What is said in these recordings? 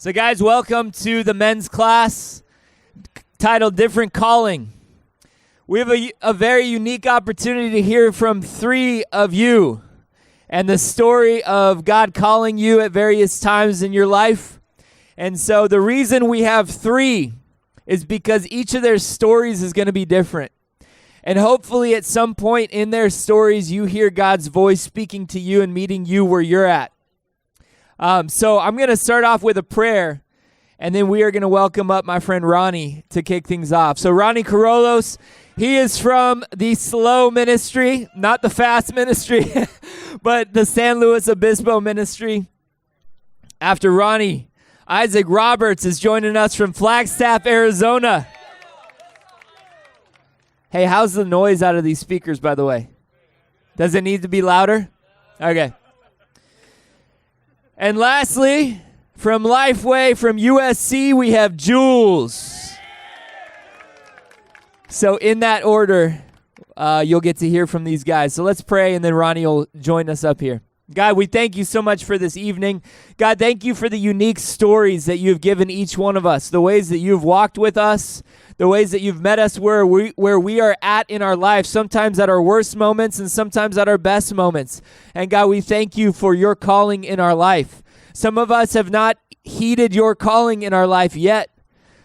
So guys, welcome to the men's class titled Different Calling. We have a very unique opportunity to hear from three of you and the story of God calling you at various times in your life. And so the reason we have three is because each of their stories is going to be different. And hopefully at some point in their stories, you hear God's voice speaking to you and meeting you where you're at. So I'm going to start off with a prayer, and then we are going to welcome up my friend Ronnie to kick things off. So Ronnie Carollos, he is from the slow ministry, not the fast ministry, but the San Luis Obispo ministry. After Ronnie, Isaac Roberts is joining us from Flagstaff, Arizona. Hey, how's the noise out of these speakers, by the way? Does it need to be louder? Okay. And lastly, from Lifeway, from USC, we have Jules. So in that order, you'll get to hear from these guys. So let's pray, and then Ronnie will join us up here. God, we thank you so much for this evening. God, thank you for the unique stories that you've given each one of us, the ways that you've walked with us, the ways that you've met us where we are at in our life, sometimes at our worst moments and sometimes at our best moments. And God, we thank you for your calling in our life. Some of us have not heeded your calling in our life yet.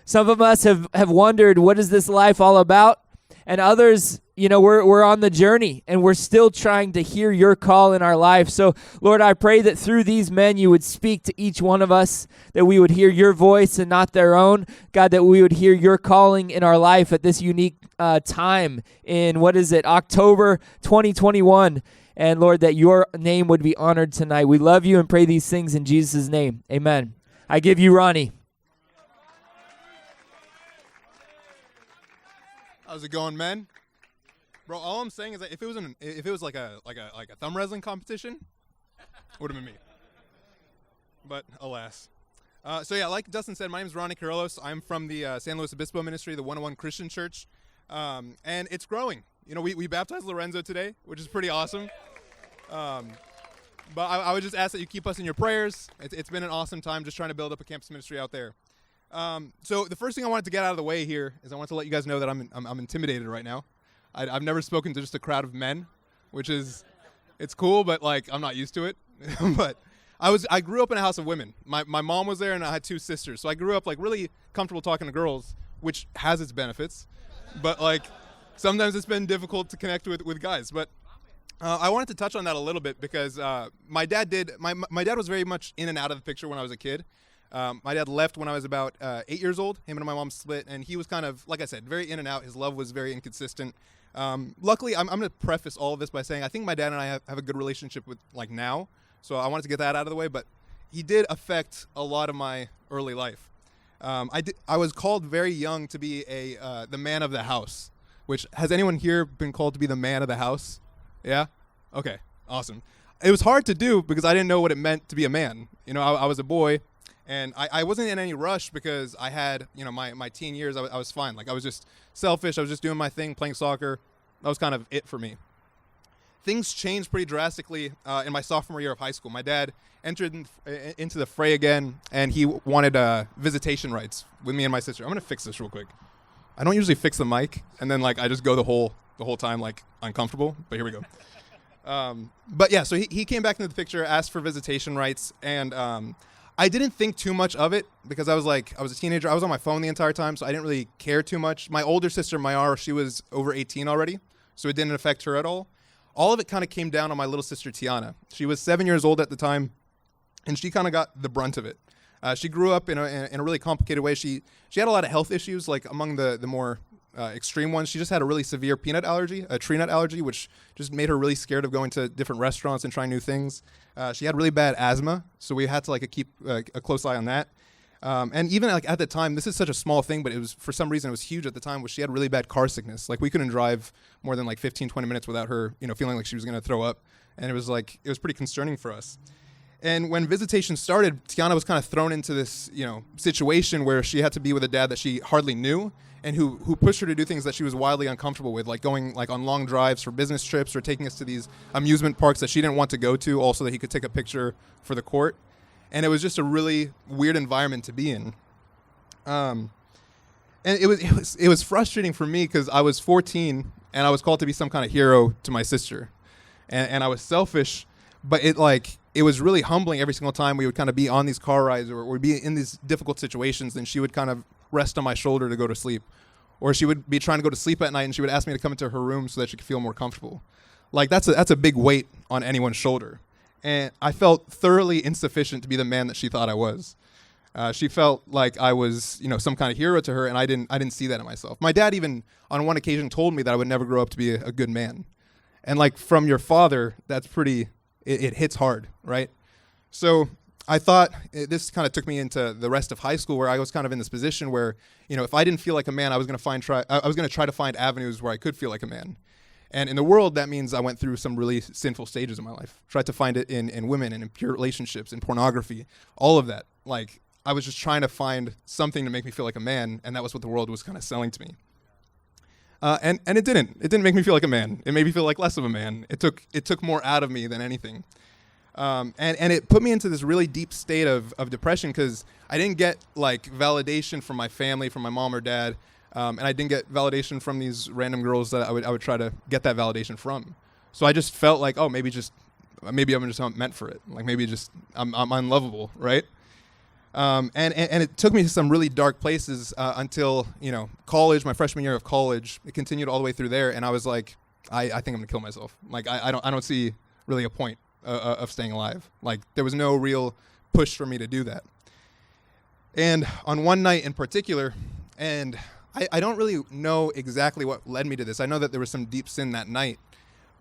Some of us have wondered, what is this life all about? And others, we're on the journey and we're still trying to hear your call in our life. So, Lord, I pray that through these men you would speak to each one of us, that we would hear your voice and not their own. God, that we would hear your calling in our life at this unique time in, October 2021. And, Lord, that your name would be honored tonight. We love you and pray these things in Jesus' name. Amen. I give you Ronnie. How's it going, men? Bro, all I'm saying is that if it was like a thumb wrestling competition, it would have been me. But alas. So yeah, like Dustin said, my name is Ronnie Carollos. I'm from the San Luis Obispo ministry, the 101 Christian Church, and it's growing. We baptized Lorenzo today, which is pretty awesome. But I would just ask that you keep us in your prayers. It's been an awesome time just trying to build up a campus ministry out there. So the first thing I wanted to get out of the way here is I want to let you guys know that I'm intimidated right now. I've never spoken to just a crowd of men, it's cool, but I'm not used to it. But I grew up in a house of women. My mom was there and I had two sisters. So I grew up really comfortable talking to girls, which has its benefits. But sometimes it's been difficult to connect with guys. But I wanted to touch on that a little bit because my dad was very much in and out of the picture when I was a kid. My dad left when I was about 8 years old. Him and my mom split, and he was kind of, like I said, very in and out. His love was very inconsistent. Luckily, I'm going to preface all of this by saying I think my dad and I have a good relationship with now. So I wanted to get that out of the way, but he did affect a lot of my early life. I was called very young to be the man of the house, which, has anyone here been called to be the man of the house? Yeah? Okay, awesome. It was hard to do because I didn't know what it meant to be a man. I was a boy. And I wasn't in any rush because I had, my teen years, I was fine. I was just selfish. I was just doing my thing, playing soccer. That was kind of it for me. Things changed pretty drastically in my sophomore year of high school. My dad entered into the fray again, and he wanted visitation rights with me and my sister. I'm going to fix this real quick. I don't usually fix the mic, and then, I just go the whole time, uncomfortable. But here we go. But, yeah, so he came back into the picture, asked for visitation rights, and I didn't think too much of it because I was a teenager. I was on my phone the entire time, so I didn't really care too much. My older sister, Mayar, she was over 18 already, so it didn't affect her at all. All of it kind of came down on my little sister, Tiana. She was 7 years old at the time, and she kind of got the brunt of it. She grew up in a really complicated way. She had a lot of health issues, among the more extreme ones. She just had a really severe peanut allergy, a tree nut allergy, which just made her really scared of going to different restaurants and trying new things. She had really bad asthma, so we had to keep a close eye on that. And even at the time, this is such a small thing, but for some reason it was huge at the time, was she had really bad car sickness. We couldn't drive more than 15, 20 minutes without her, feeling like she was going to throw up. And it was pretty concerning for us. And when visitation started, Tiana was kind of thrown into this, situation where she had to be with a dad that she hardly knew and who pushed her to do things that she was wildly uncomfortable with, like going on long drives for business trips or taking us to these amusement parks that she didn't want to go to, also that he could take a picture for the court. And it was just a really weird environment to be in. And it was frustrating for me because I was 14 and I was called to be some kind of hero to my sister. And I was selfish, but it was really humbling every single time we would kind of be on these car rides or we'd be in these difficult situations, and she would kind of rest on my shoulder to go to sleep. Or she would be trying to go to sleep at night and she would ask me to come into her room so that she could feel more comfortable. Like that's a big weight on anyone's shoulder. And I felt thoroughly insufficient to be the man that she thought I was. She felt like I was, some kind of hero to her, and I didn't see that in myself. My dad even on one occasion told me that I would never grow up to be a good man. And like from your father, that's it hits hard, right? So I thought this kind of took me into the rest of high school, where I was kind of in this position where, if I didn't feel like a man, I was going to try to find avenues where I could feel like a man. And in the world, that means I went through some really sinful stages of my life. Tried to find it in women and in pure relationships, in pornography, all of that. Like I was just trying to find something to make me feel like a man, and that was what the world was kind of selling to me. And it didn't. It didn't make me feel like a man. It made me feel like less of a man. It took more out of me than anything. And it put me into this really deep state of depression because I didn't get like validation from my family, from my mom or dad, and I didn't get validation from these random girls that I would try to get that validation from. So I just felt like, oh, maybe I'm just not meant for it. Like maybe I'm unlovable, right? And it took me to some really dark places until college, my freshman year of college. It continued all the way through there, and I was like, I think I'm gonna kill myself. Like I don't see really a point of staying alive. Like there was no real push for me to do that. And on one night in particular, and I don't really know exactly what led me to this. I know that there was some deep sin that night,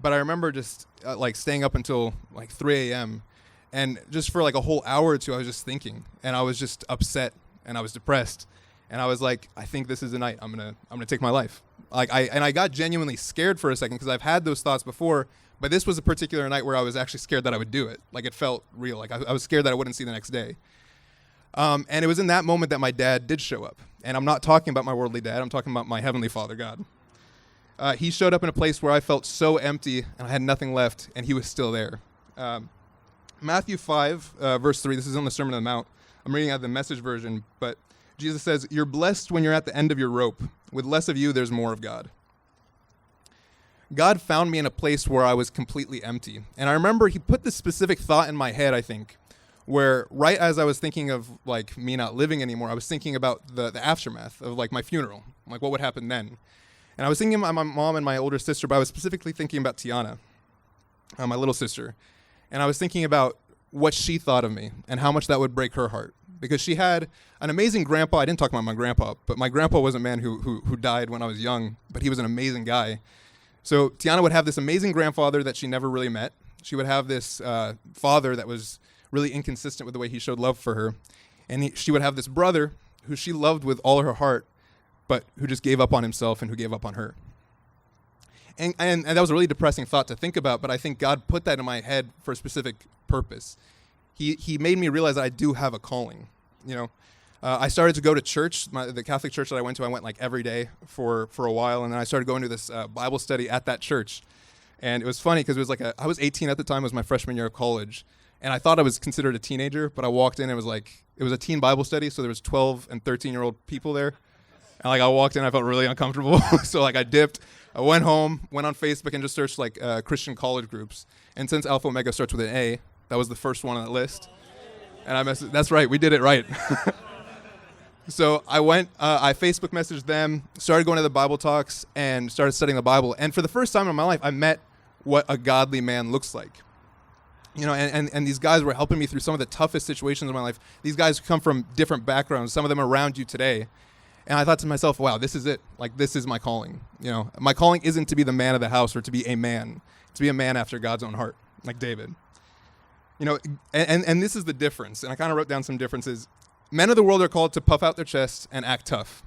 but I remember just staying up until like 3 a.m. And just for like a whole hour or two, I was just thinking, and I was just upset, and I was depressed, and I was like, I think this is the night I'm gonna take my life. I got genuinely scared for a second because I've had those thoughts before, but this was a particular night where I was actually scared that I would do it. Like it felt real. Like I was scared that I wouldn't see the next day. And it was in that moment that my dad did show up, and I'm not talking about my worldly dad. I'm talking about my heavenly Father, God. He showed up in a place where I felt so empty and I had nothing left, and he was still there. Matthew 5, verse 3, this is on the Sermon on the Mount. I'm reading out the Message version, but Jesus says, "You're blessed when you're at the end of your rope. With less of you, there's more of God." God found me in a place where I was completely empty. And I remember he put this specific thought in my head, I think, where right as I was thinking of like me not living anymore, I was thinking about the aftermath of like my funeral, like what would happen then. And I was thinking about my mom and my older sister, but I was specifically thinking about Tiana, my little sister. And I was thinking about what she thought of me and how much that would break her heart. Because she had an amazing grandpa. I didn't talk about my grandpa, but my grandpa was a man who died when I was young, but he was an amazing guy. So Tiana would have this amazing grandfather that she never really met. She would have this father that was really inconsistent with the way he showed love for her. And she would have this brother who she loved with all her heart, but who just gave up on himself and who gave up on her. And that was a really depressing thought to think about, but I think God put that in my head for a specific purpose. He made me realize that I do have a calling. I started to go to church. The Catholic church that I went to, I went like every day for a while, and then I started going to this Bible study at that church. And it was funny because it was I was 18 at the time. It was my freshman year of college, and I thought I was considered a teenager, but I walked in and it was a teen Bible study, so there was 12 and 13-year-old people there. And I walked in, I felt really uncomfortable. So I dipped. I went home, went on Facebook, and just searched Christian college groups. And since Alpha Omega starts with an A, that was the first one on that list. And that's right, we did it right. So I went, I Facebook messaged them, started going to the Bible talks, and started studying the Bible. And for the first time in my life, I met what a godly man looks like. And these guys were helping me through some of the toughest situations in my life. These guys come from different backgrounds. Some of them are around you today. And I thought to myself, wow, this is it. This is my calling. My calling isn't to be the man of the house or to be a man. To be a man after God's own heart, like David. And this is the difference. And I kind of wrote down some differences. Men of the world are called to puff out their chests and act tough.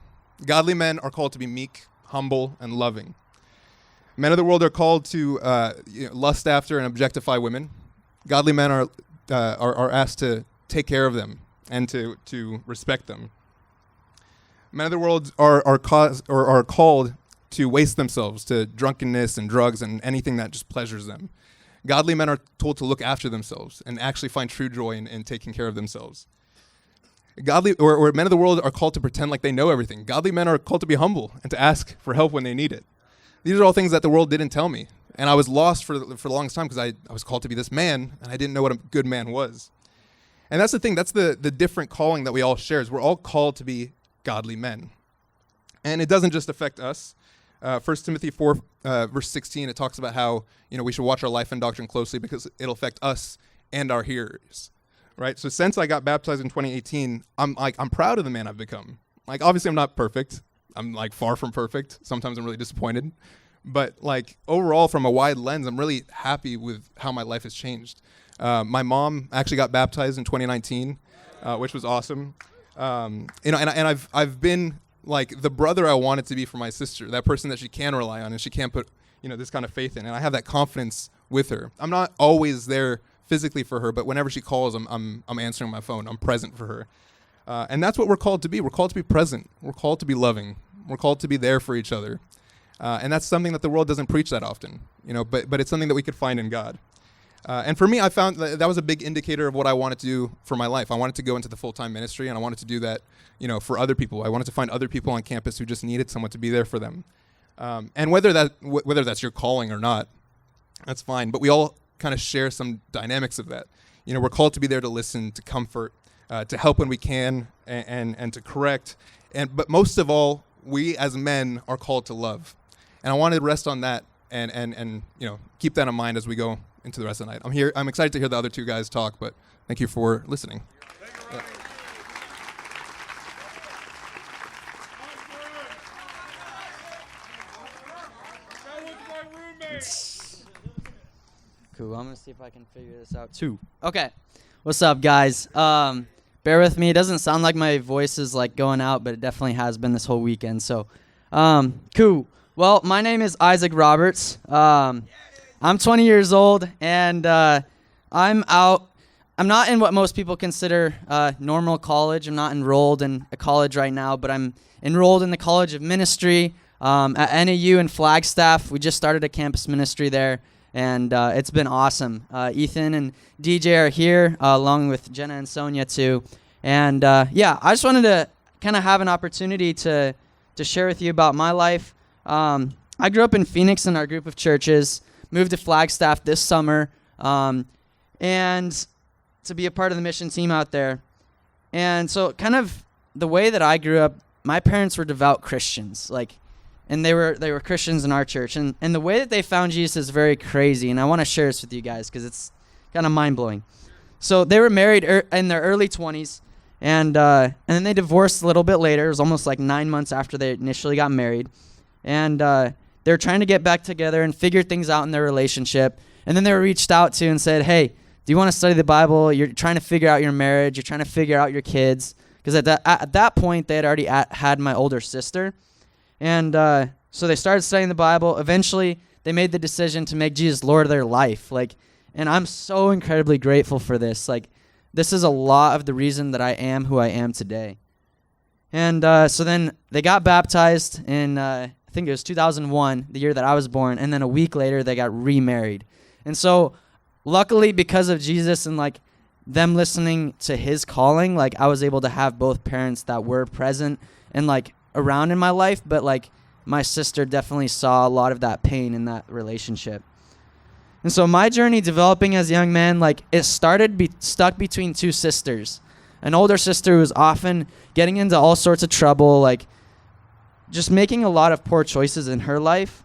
Godly men are called to be meek, humble, and loving. Men of the world are called to lust after and objectify women. Godly men are asked to take care of them and to respect them. Men of the world are called to waste themselves to drunkenness and drugs and anything that just pleasures them. Godly men are told to look after themselves and actually find true joy in taking care of themselves. Godly or men of the world are called to pretend like they know everything. Godly men are called to be humble and to ask for help when they need it. These are all things that the world didn't tell me. And I was lost for the longest time because I was called to be this man, and I didn't know what a good man was. And that's the thing. That's the different calling that we all share, is we're all called to be godly men. And it doesn't just affect us. 1 Timothy 4, verse 16, it talks about how we should watch our life and doctrine closely because it'll affect us and our hearers. Right? So since I got baptized in 2018, I'm proud of the man I've become. Like, obviously I'm not perfect. I'm like far from perfect. Sometimes I'm really disappointed. But like overall, from a wide lens, I'm really happy with how my life has changed. My mom actually got baptized in 2019, which was awesome. And I've been like the brother I wanted to be for my sister, that person that she can rely on and she can put this kind of faith in. And I have that confidence with her. I'm not always there physically for her, but whenever she calls, I'm answering my phone. I'm present for her. And that's what we're called to be. We're called to be present. We're called to be loving. We're called to be there for each other. And that's something that the world doesn't preach that often, but it's something that we could find in God. And for me, I found that was a big indicator of what I wanted to do for my life. I wanted to go into the full-time ministry, and I wanted to do that, for other people. I wanted to find other people on campus who just needed someone to be there for them. And whether that's your calling or not, that's fine. But we all kind of share some dynamics of that. We're called to be there to listen, to comfort, to help when we can, and to correct. But most of all, we as men are called to love. And I wanted to rest on that and keep that in mind as we go into the rest of the night. I'm excited to hear the other two guys talk, but thank you for listening. Yeah. Cool. I'm gonna see if I can figure this out too. Okay. What's up, guys? Bear with me. It doesn't sound like my voice is like going out, but it definitely has been this whole weekend. So, cool. Well, my name is Isaac Roberts. I'm 20 years old, and I'm not in what most people consider normal college. I'm not enrolled in a college right now, but I'm enrolled in the College of Ministry at NAU in Flagstaff. We just started a campus ministry there, and it's been awesome. Ethan and DJ are here, along with Jenna and Sonia too. And I just wanted to kind of have an opportunity to share with you about my life. I grew up in Phoenix in our group of churches, moved to Flagstaff this summer, and to be a part of the mission team out there. And so kind of the way that I grew up, my parents were devout Christians, and they were Christians in our church. And the way that they found Jesus is very crazy, and I want to share this with you guys because it's kind of mind-blowing. So they were married in their early 20s, and then they divorced a little bit later. It was almost like 9 months after they initially got married. And they were trying to get back together and figure things out in their relationship. And then they were reached out to and said, hey, do you want to study the Bible? You're trying to figure out your marriage. You're trying to figure out your kids. Because at that point, they had already had my older sister. And so they started studying the Bible. Eventually, they made the decision to make Jesus Lord of their life. And I'm so incredibly grateful for this. This is a lot of the reason that I am who I am today. And so then they got baptized in, I think it was 2001, the year that I was born. And then a week later, they got remarried. And so luckily, because of Jesus and them listening to his calling, I was able to have both parents that were present and around in my life. But my sister definitely saw a lot of that pain in that relationship. And so my journey developing as a young man, it started stuck between two sisters. An older sister who was often getting into all sorts of trouble, just making a lot of poor choices in her life.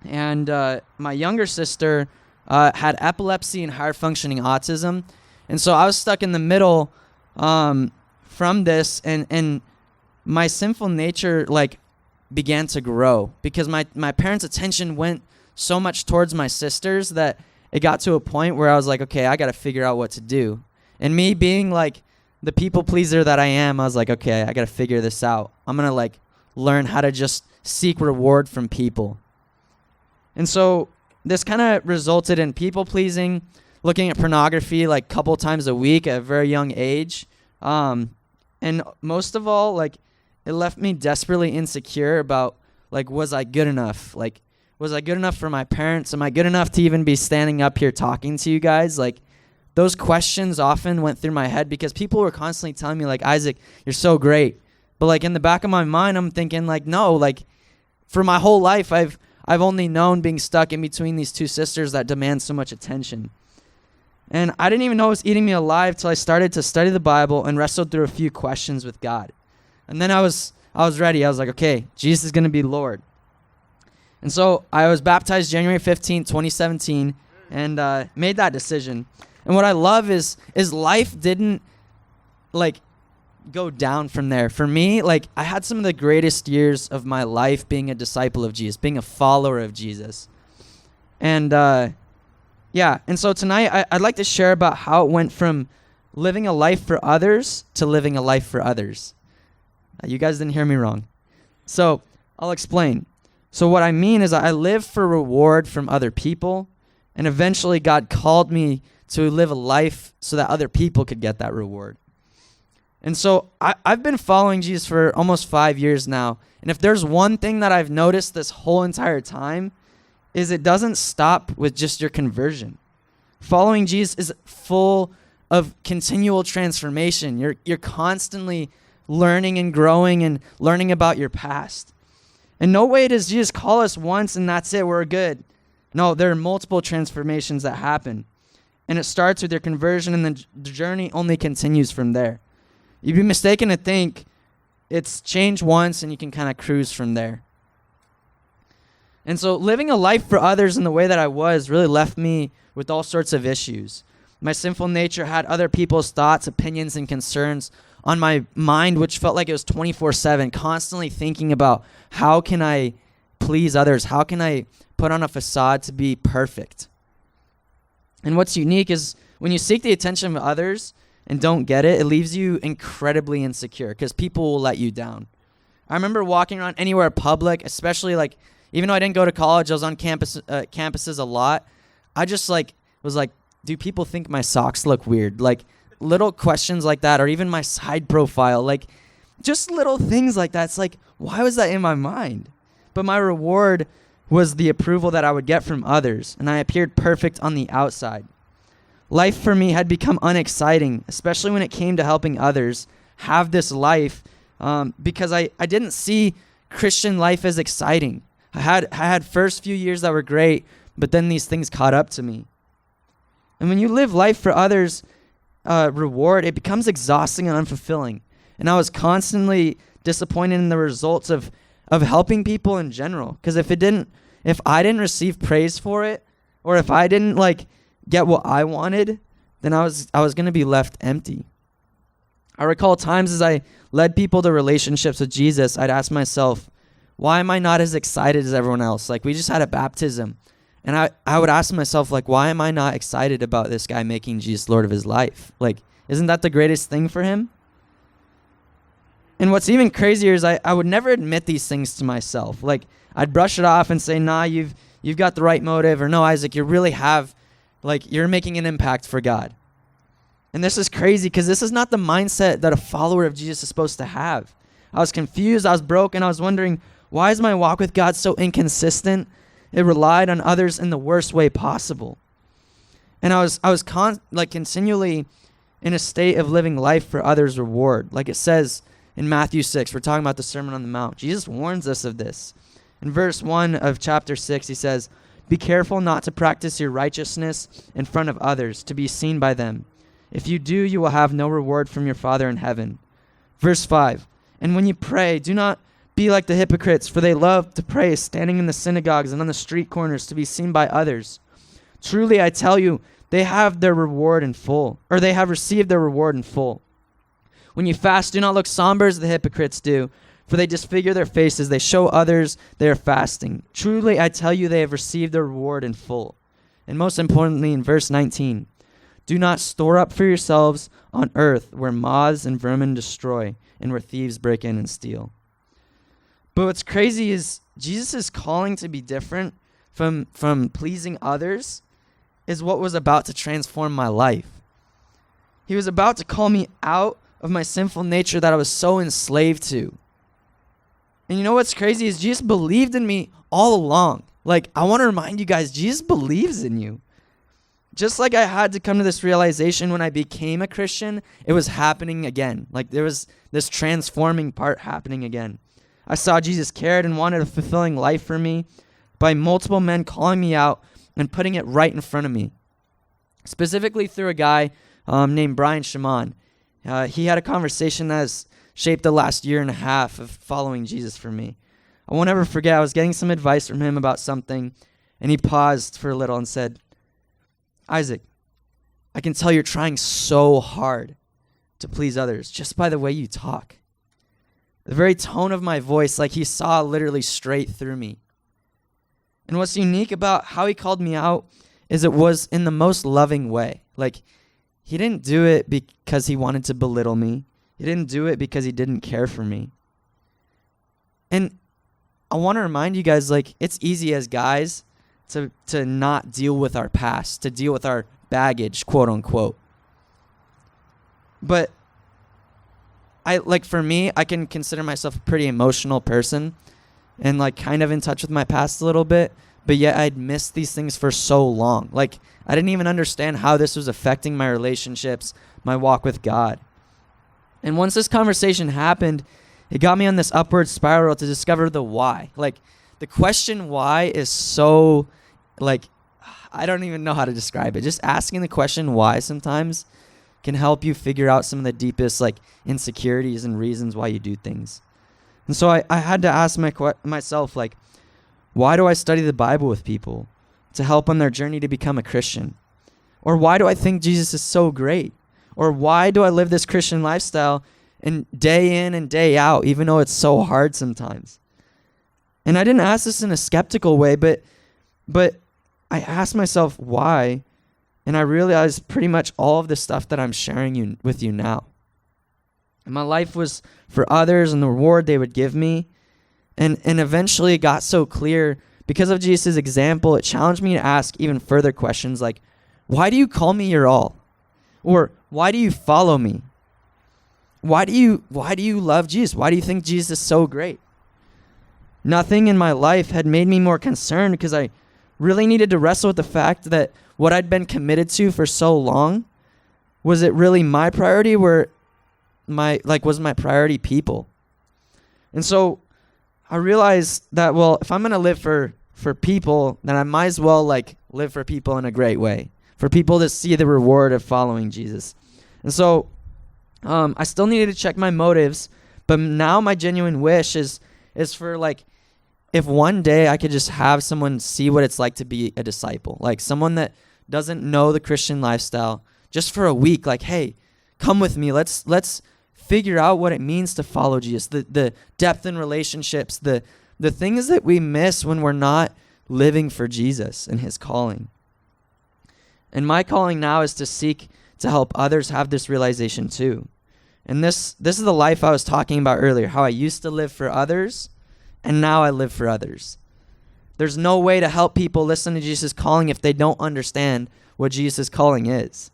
And my younger sister had epilepsy and higher-functioning autism. And so I was stuck in the middle from this, and my sinful nature, began to grow because my parents' attention went so much towards my sisters that it got to a point where I was like, okay, I got to figure out what to do. And me being the people pleaser that I am, I was like, okay, I got to figure this out. I'm going to learn how to just seek reward from people. And so this kind of resulted in people pleasing, looking at pornography a couple times a week at a very young age. And most of all, it left me desperately insecure about was I good enough? Was I good enough for my parents? Am I good enough to even be standing up here talking to you guys? Like, those questions often went through my head because people were constantly telling me, like, Isaac, you're so great. But, like, in the back of my mind, I'm thinking, like, no, like, for my whole life, I've only known being stuck in between these two sisters that demand so much attention. And I didn't even know it was eating me alive till I started to study the Bible and wrestled through a few questions with God. And then I was ready. I was like, okay, Jesus is going to be Lord. And so I was baptized January 15th, 2017, and made that decision. And what I love is life didn't, like, go down from there. For me, like, I had some of the greatest years of my life being a disciple of Jesus, being a follower of Jesus. And, yeah, and so tonight I'd like to share about how it went from living a life for others to living a life for others. You guys didn't hear me wrong. So I'll explain. So what I mean is I live for reward from other people, and eventually God called me to live a life so that other people could get that reward. And so I've been following Jesus for almost 5 years now, and if there's one thing that I've noticed this whole entire time, is it doesn't stop with just your conversion. Following Jesus is full of continual transformation. You're constantly learning and growing and learning about your past. In no way does Jesus call us once and that's it, we're good. No, there are multiple transformations that happen. And it starts with your conversion, and the journey only continues from there. You'd be mistaken to think it's change once and you can kind of cruise from there. And so living a life for others in the way that I was really left me with all sorts of issues. My sinful nature had other people's thoughts, opinions, and concerns on my mind, which felt like it was 24/7, constantly thinking about how can I please others? How can I put on a facade to be perfect? And what's unique is when you seek the attention of others and don't get it, it leaves you incredibly insecure because people will let you down. I remember walking around anywhere public, especially like, even though I didn't go to college, I was on campuses a lot. I just was like, do people think my socks look weird? Like little questions like that, or even my side profile, like just little things like that. It's like, why was that in my mind? But my reward was the approval that I would get from others, and I appeared perfect on the outside. Life for me had become unexciting, especially when it came to helping others have this life, because I didn't see Christian life as exciting. I had first few years that were great, but then these things caught up to me. And when you live life for others' reward, it becomes exhausting and unfulfilling. And I was constantly disappointed in the results of helping people in general. Because if I didn't receive praise for it, or if I didn't get what I wanted, then I was going to be left empty. I recall times as I led people to relationships with Jesus, I'd ask myself, why am I not as excited as everyone else? Like, we just had a baptism. And I would ask myself, why am I not excited about this guy making Jesus Lord of his life? Isn't that the greatest thing for him? And what's even crazier is I would never admit these things to myself. I'd brush it off and say, nah, you've got the right motive. Or no, Isaac, you really have, you're making an impact for God. And this is crazy because this is not the mindset that a follower of Jesus is supposed to have. I was confused. I was broken. I was wondering, why is my walk with God so inconsistent? It relied on others in the worst way possible. And I was continually in a state of living life for others' reward. Like it says in Matthew 6, we're talking about the Sermon on the Mount. Jesus warns us of this. In verse 1 of chapter 6, he says, "Be careful not to practice your righteousness in front of others, to be seen by them. If you do, you will have no reward from your Father in heaven." Verse 5, "And when you pray, do not be like the hypocrites, for they love to pray standing in the synagogues and on the street corners to be seen by others. Truly, I tell you, they have their reward in full, or they have received their reward in full. When you fast, do not look somber as the hypocrites do, for they disfigure their faces. They show others they are fasting. Truly, I tell you, they have received their reward in full." And most importantly, in verse 19, "Do not store up for yourselves on earth where moths and vermin destroy and where thieves break in and steal." But what's crazy is Jesus' calling to be different from pleasing others is what was about to transform my life. He was about to call me out of my sinful nature that I was so enslaved to. And you know what's crazy is Jesus believed in me all along. Like, I want to remind you guys, Jesus believes in you. Just like I had to come to this realization when I became a Christian, it was happening again. Like, there was this transforming part happening again. I saw Jesus cared and wanted a fulfilling life for me by multiple men calling me out and putting it right in front of me. Specifically through a guy named Brian Shimon. He had a conversation that has shaped the last year and a half of following Jesus for me. I won't ever forget, I was getting some advice from him about something, and he paused for a little and said, Isaac, I can tell you're trying so hard to please others just by the way you talk. The very tone of my voice, like he saw literally straight through me. And what's unique about how he called me out is it was in the most loving way. Like, he didn't do it because he wanted to belittle me. He didn't do it because he didn't care for me. And I want to remind you guys, like, it's easy as guys to not deal with our past, to deal with our baggage, quote unquote. But for me, I can consider myself a pretty emotional person and like kind of in touch with my past a little bit, but yet I'd missed these things for so long. Like, I didn't even understand how this was affecting my relationships, my walk with God. And once this conversation happened, it got me on this upward spiral to discover the why. Like, the question why is so, like, I don't even know how to describe it. Just asking the question why sometimes can help you figure out some of the deepest, like, insecurities and reasons why you do things. And so I had to ask myself, like, why do I study the Bible with people? To help on their journey to become a Christian? Or why do I think Jesus is so great? Or why do I live this Christian lifestyle and day in and day out, even though it's so hard sometimes? And I didn't ask this in a skeptical way, but I asked myself why, and I realized pretty much all of the stuff that I'm sharing with you now. And my life was for others and the reward they would give me. And eventually it got so clear because of Jesus' example, it challenged me to ask even further questions like, why do you call me your all? Or why do you follow me? Why do you love Jesus? Why do you think Jesus is so great? Nothing in my life had made me more concerned because I really needed to wrestle with the fact that what I'd been committed to for so long, was it really my priority was my priority people? And so I realized that, well, if I'm going to live for people, then I might as well like live for people in a great way, for people to see the reward of following Jesus. And so I still needed to check my motives, but now my genuine wish is for like, if one day I could just have someone see what it's like to be a disciple, like someone that doesn't know the Christian lifestyle, just for a week, like, hey, come with me. Let's figure out what it means to follow Jesus, the depth in relationships, the things that we miss when we're not living for Jesus and his calling. And my calling now is to seek to help others have this realization too. And this is the life I was talking about earlier, how I used to live for others, and now I live for others. There's no way to help people listen to Jesus' calling if they don't understand what Jesus' calling is.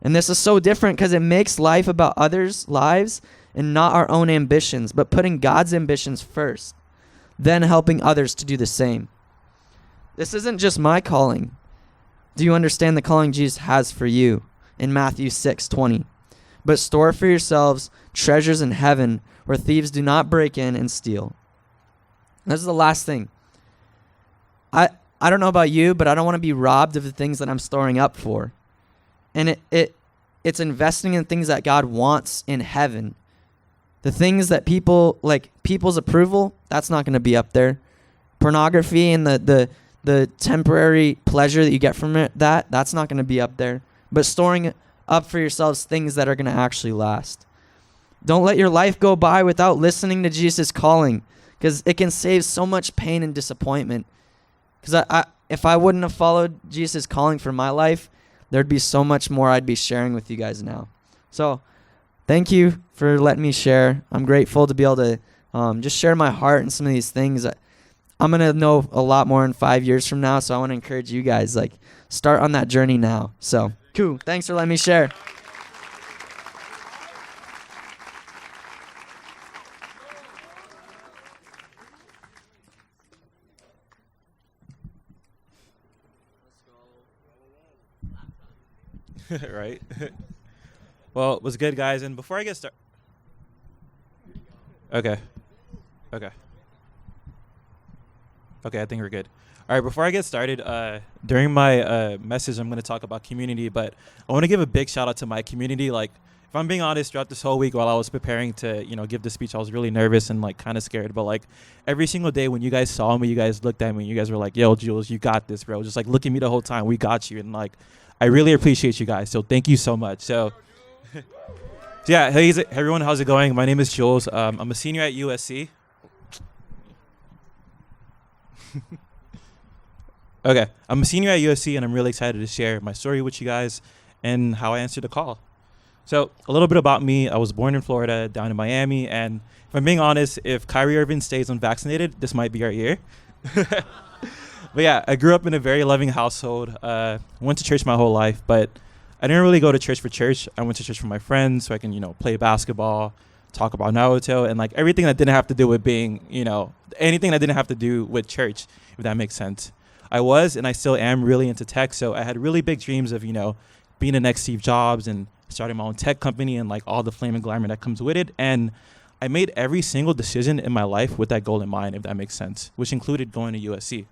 And this is so different because it makes life about others' lives and not our own ambitions, but putting God's ambitions first, then helping others to do the same. This isn't just my calling. Do you understand the calling Jesus has for you in Matthew 6:20? But store for yourselves treasures in heaven where thieves do not break in and steal. This is the last thing. I don't know about you, but I don't want to be robbed of the things that I'm storing up for. And it's investing in things that God wants in heaven. The things that people's approval, that's not going to be up there. Pornography and the temporary pleasure that you get from it, that's not going to be up there. But storing up for yourselves things that are going to actually last. Don't let your life go by without listening to Jesus' calling, because it can save so much pain and disappointment. Because if I wouldn't have followed Jesus' calling for my life, there'd be so much more I'd be sharing with you guys now. So thank you for letting me share. I'm grateful to be able to just share my heart and some of these things. I'm going to know a lot more in 5 years from now, so I want to encourage you guys, like, start on that journey now. So, cool. Thanks for letting me share. right? Well, it was good, guys. And before I get started, okay, I think we're good. All right, before I get started, during my message, I'm going to talk about community, but I want to give a big shout out to my community. Like, if I'm being honest, throughout this whole week while I was preparing to, give the speech, I was really nervous and like kind of scared. But like every single day when you guys saw me, you guys looked at me, you guys were like, "Yo, Jules, you got this, bro." Just like look at me the whole time. We got you, and like I really appreciate you guys. So thank you so much. So. Yeah, hey everyone, how's it going? My name is Jules. I'm a senior at USC. Okay, I'm a senior at USC, and I'm really excited to share my story with you guys and how I answered the call. So, a little bit about me. I was born in Florida, down in Miami, and if I'm being honest, if Kyrie Irving stays unvaccinated, this might be our year. But yeah, I grew up in a very loving household. Went to church my whole life, but I didn't really go to church for church. I went to church for my friends so I can, play basketball, talk about Naruto, and like everything that didn't have to do with being, anything that didn't have to do with church, if that makes sense. I was, and I still am, really into tech. So I had really big dreams of, being the next Steve Jobs and starting my own tech company and like all the flame and glamour that comes with it. And I made every single decision in my life with that goal in mind, if that makes sense, which included going to USC.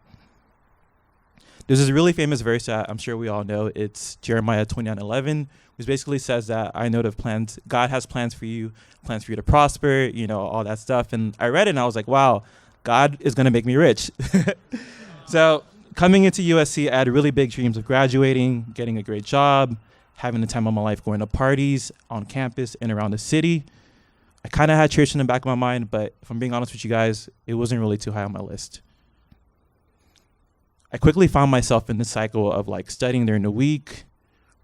There's this really famous verse that I'm sure we all know. It's Jeremiah 29:11, which basically says that I know the plans, God has plans for you to prosper, all that stuff. And I read it and I was like, wow, God is going to make me rich. So coming into USC, I had really big dreams of graduating, getting a great job, having the time of my life going to parties on campus and around the city. I kind of had church in the back of my mind, but if I'm being honest with you guys, it wasn't really too high on my list. I quickly found myself in the cycle of like studying during the week,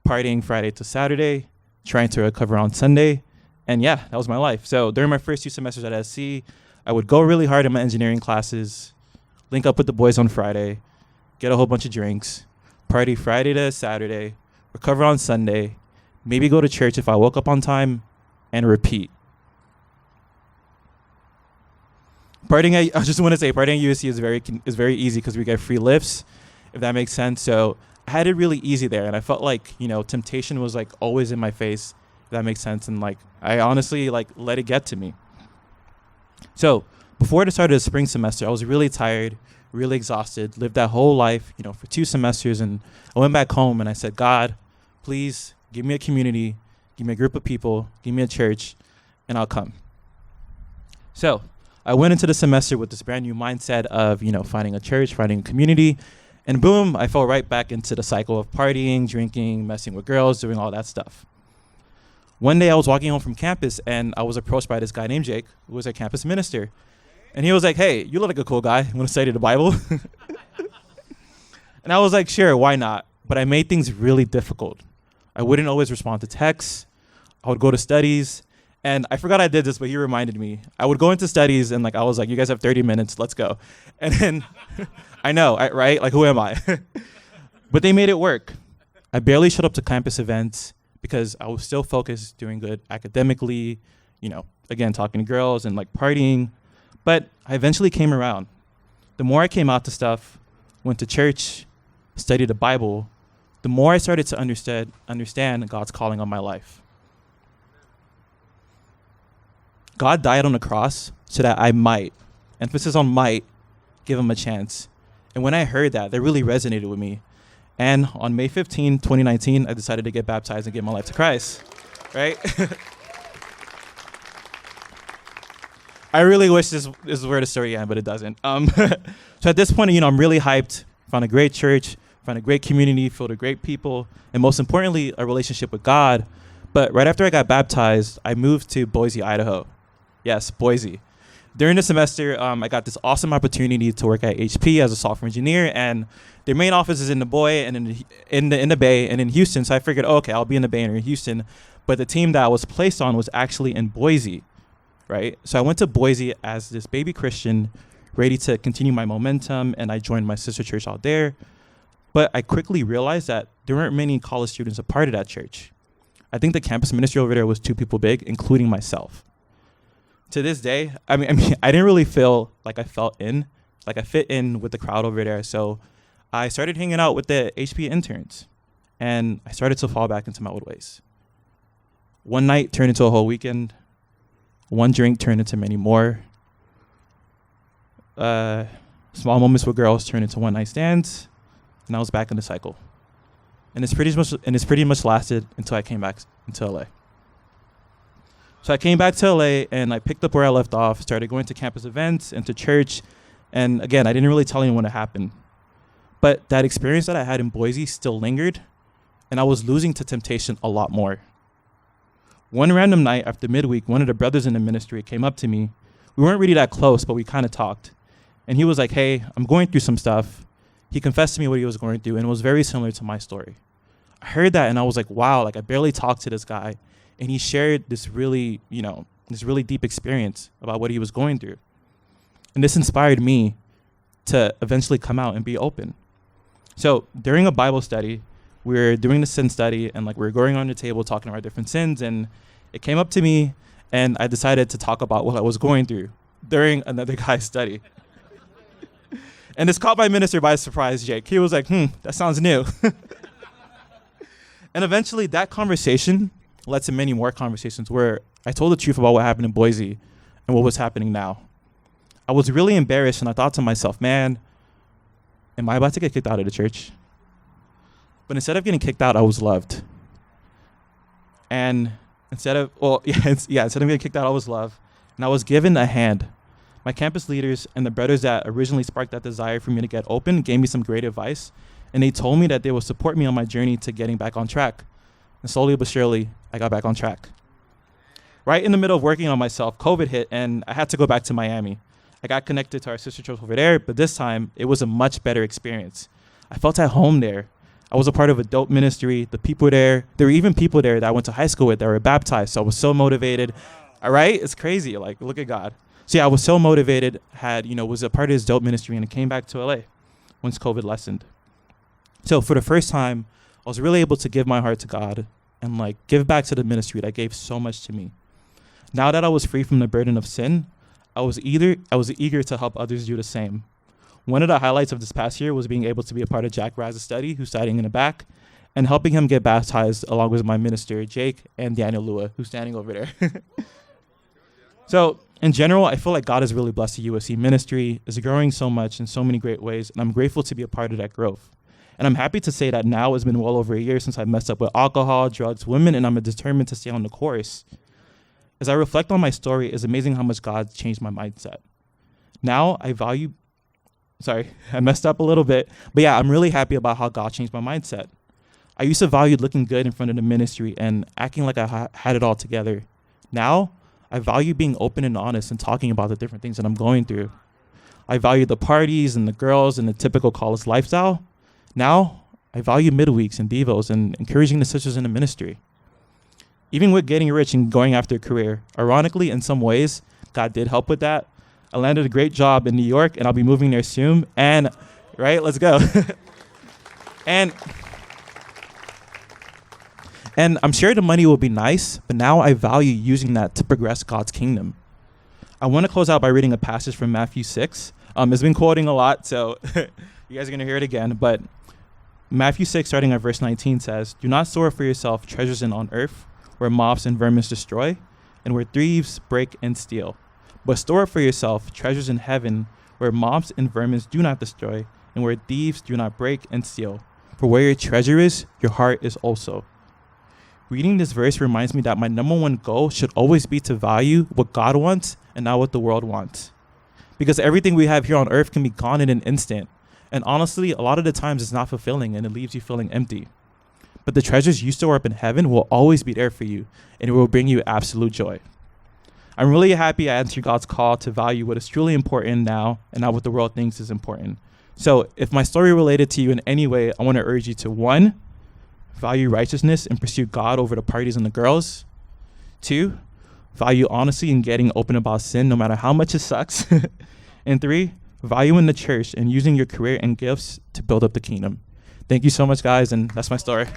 partying Friday to Saturday, trying to recover on Sunday. And yeah, that was my life. So during my first 2 semesters at SC, I would go really hard in my engineering classes, link up with the boys on Friday, get a whole bunch of drinks, party Friday to Saturday, recover on Sunday, maybe go to church if I woke up on time, and repeat. I just want to say partying at USC is very easy because we get free lifts, if that makes sense. So I had it really easy there, and I felt like, temptation was like always in my face, if that makes sense. And like, I honestly like let it get to me. So before the start of the spring semester, I was really tired, really exhausted, lived that whole life, for 2 semesters. And I went back home and I said, God, please give me a community, give me a group of people, give me a church, and I'll come. So I went into the semester with this brand new mindset of, finding a church, finding a community, and boom, I fell right back into the cycle of partying, drinking, messing with girls, doing all that stuff. One day I was walking home from campus and I was approached by this guy named Jake, who was a campus minister. And he was like, "Hey, you look like a cool guy. Want to study the Bible?" And I was like, sure, why not? But I made things really difficult. I wouldn't always respond to texts. I would go to studies. And I forgot I did this, but he reminded me. I would go into studies and I was like, you guys have 30 minutes, let's go. And then, I know, right? Like, who am I? But they made it work. I barely showed up to campus events because I was still focused, doing good academically, again, talking to girls and partying. But I eventually came around. The more I came out to stuff, went to church, studied the Bible, the more I started to understand God's calling on my life. God died on the cross so that I might, emphasis on might, give him a chance. And when I heard that really resonated with me. And on May 15, 2019, I decided to get baptized and give my life to Christ, right? I really wish this is where the story ended, but it doesn't. So at this point, I'm really hyped, found a great church, found a great community filled with great people, and most importantly, a relationship with God. But right after I got baptized, I moved to Boise, Idaho. Yes, Boise. During the semester, I got this awesome opportunity to work at HP as a software engineer, and their main office is in the Boy and in the Bay and in Houston. So I figured, okay, I'll be in the Bay and in Houston. But the team that I was placed on was actually in Boise, right? So I went to Boise as this baby Christian, ready to continue my momentum, and I joined my sister church out there. But I quickly realized that there weren't many college students a part of that church. I think the campus ministry over there was 2 people big, including myself. To this day, I mean, I didn't really feel like I fit in with the crowd over there. So I started hanging out with the HP interns. and I started to fall back into my old ways. One night turned into a whole weekend. One drink turned into many more. Small moments with girls turned into one night stands, and I was back in the cycle. And it's pretty much lasted until I came back into LA. So I came back to LA and I picked up where I left off, started going to campus events and to church. And again, I didn't really tell anyone what happened. But that experience that I had in Boise still lingered, and I was losing to temptation a lot more. One random night after midweek, one of the brothers in the ministry came up to me. We weren't really that close, but we kind of talked. And he was like, hey, I'm going through some stuff. He confessed to me what he was going through, and it was very similar to my story. I heard that, and I was like, wow, like I barely talked to this guy. And he shared this really deep experience about what he was going through. And this inspired me to eventually come out and be open. So during a Bible study, we were doing the sin study, and like we were going on the table talking about our different sins, and it came up to me, and I decided to talk about what I was going through during another guy's study. And this caught my minister by surprise, Jake. He was like, that sounds new. And eventually that conversation led to many more conversations where I told the truth about what happened in Boise and what was happening now. I was really embarrassed, and I thought to myself, man, am I about to get kicked out of the church? But instead of getting kicked out, I was loved. And instead of getting kicked out, I was loved. And I was given a hand. My campus leaders and the brothers that originally sparked that desire for me to get open gave me some great advice. And they told me that they would support me on my journey to getting back on track. And slowly but surely, I got back on track. Right in the middle of working on myself, COVID hit, and I had to go back to Miami. I got connected to our sister church over there, but this time, it was a much better experience. I felt at home there. I was a part of a dope ministry. The people there were even people there that I went to high school with that were baptized, so I was so motivated. All right? It's crazy. Like, look at God. So yeah, I was so motivated, was a part of this dope ministry, and I came back to LA once COVID lessened. So for the first time, I was really able to give my heart to God and like give back to the ministry that gave so much to me. Now that I was free from the burden of sin, I was eager to help others do the same. One of the highlights of this past year was being able to be a part of Jack Raz's study, who's standing in the back, and helping him get baptized along with my minister, Jake, and Daniel Lua, who's standing over there. So in general, I feel like God has really blessed the USC ministry. It's growing so much in so many great ways, and I'm grateful to be a part of that growth. And I'm happy to say that now it's been well over a year since I messed up with alcohol, drugs, women, and I'm determined to stay on the course. As I reflect on my story, it's amazing how much God changed my mindset. Now I messed up a little bit, but yeah, I'm really happy about how God changed my mindset. I used to value looking good in front of the ministry and acting like I had it all together. Now, I value being open and honest and talking about the different things that I'm going through. I value the parties and the girls and the typical college lifestyle. Now, I value midweeks and devos and encouraging the sisters in the ministry. Even with getting rich and going after a career, ironically, in some ways, God did help with that. I landed a great job in New York, and I'll be moving there soon. And, right, let's go. And I'm sure the money will be nice, but now I value using that to progress God's kingdom. I want to close out by reading a passage from Matthew 6. It's been quoting a lot, so you guys are going to hear it again. But Matthew 6, starting at verse 19, says, "Do not store for yourself treasures on earth, where moths and vermin destroy, and where thieves break and steal. But store up for yourself treasures in heaven, where moths and vermin do not destroy, and where thieves do not break and steal. For where your treasure is, your heart is also." Reading this verse reminds me that my number one goal should always be to value what God wants and not what the world wants. Because everything we have here on earth can be gone in an instant. And honestly, a lot of the times it's not fulfilling and it leaves you feeling empty. But the treasures you store up in heaven will always be there for you, and it will bring you absolute joy. I'm really happy I answered God's call to value what is truly important now and not what the world thinks is important. So if my story related to you in any way, I want to urge you to 1, value righteousness and pursue God over the parties and the girls. 2, value honesty and getting open about sin no matter how much it sucks. And 3, value in the church and using your career and gifts to build up the kingdom. Thank you so much, guys, and that's my story.